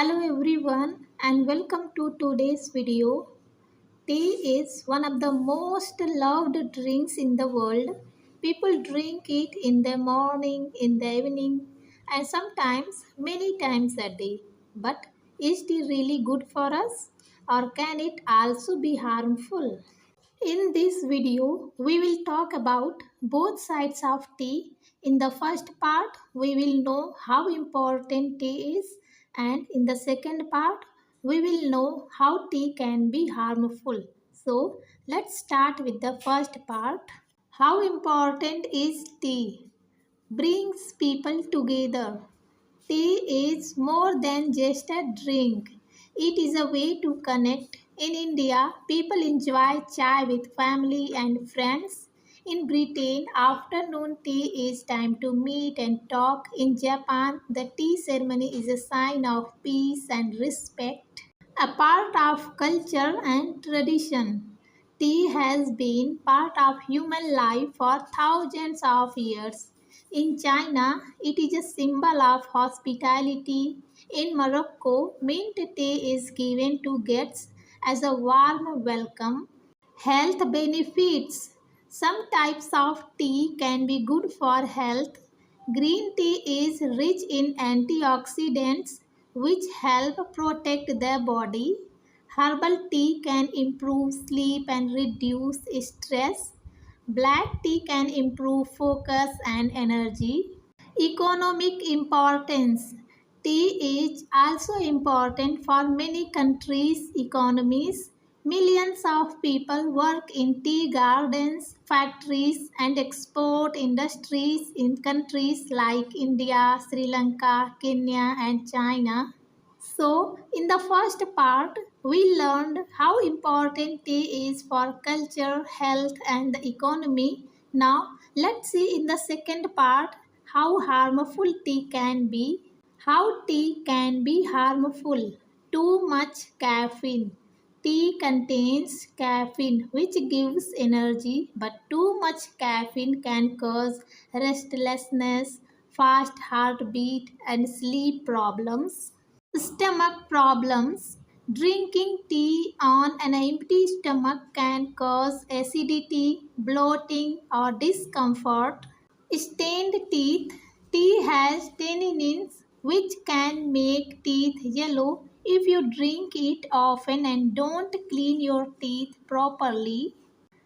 Hello everyone and welcome to today's video. Tea is one of the most loved drinks in the world. People drink it in the morning, in the evening, and sometimes many times a day. But is tea really good for us or can it also be harmful? In this video, we will talk about both sides of tea. In the first part, we will know how important tea is, and in the second part, we will know how tea can be harmful. So, let's start with the first part. How important is tea? Brings people together. Tea is more than just a drink. It is a way to connect. In India, people enjoy chai with family and friends. In Britain, afternoon tea is time to meet and talk. In Japan, the tea ceremony is a sign of peace and respect. A part of culture and tradition. Tea has been part of human life for thousands of years. In China, it is a symbol of hospitality. In Morocco, mint tea is given to guests as a warm welcome. Health benefits. Some types of tea can be good for health. Green tea is rich in antioxidants which help protect the body. Herbal tea can improve sleep and reduce stress. Black tea can improve focus and energy. Economic importance. Tea is also important for many countries' economies. Millions of people work in tea gardens, factories, and export industries in countries like India, Sri Lanka, Kenya, and China. So, in the first part, we learned how important tea is for culture, health, and the economy. Now, let's see in the second part how harmful tea can be. How tea can be harmful. Too much caffeine. Tea contains caffeine which gives energy, but too much caffeine can cause restlessness, fast heartbeat, and sleep problems. Stomach problems. Drinking tea on an empty stomach can cause acidity, bloating, or discomfort. Stained teeth. Tea has tannins which can make teeth yellow if you drink it often and don't clean your teeth properly.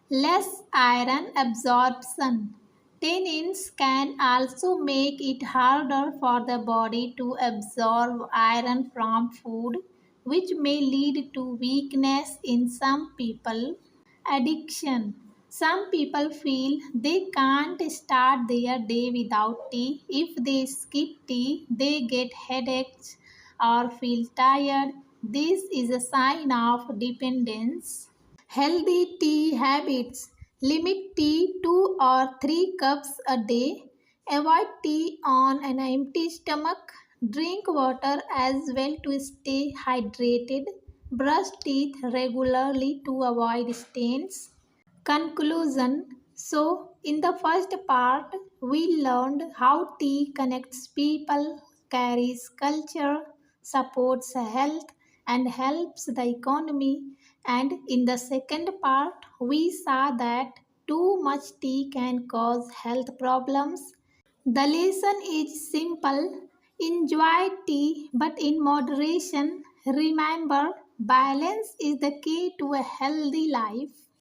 Less iron absorption. Tannins can also make it harder for the body to absorb iron from food, which may lead to weakness in some people. Addiction. Some people feel they can't start their day without tea. If they skip tea, they get headaches or feel tired. This is a sign of dependence. Healthy tea habits. Limit tea 2 or 3 cups a day. Avoid tea on an empty stomach. Drink water as well to stay hydrated. Brush teeth regularly to avoid stains. Conclusion. So, in the first part, we learned how tea connects people, carries culture, supports health, and helps the economy. And in the second part, we saw that too much tea can cause health problems. The lesson is simple: enjoy tea, but in moderation. Remember, balance is the key to a healthy life.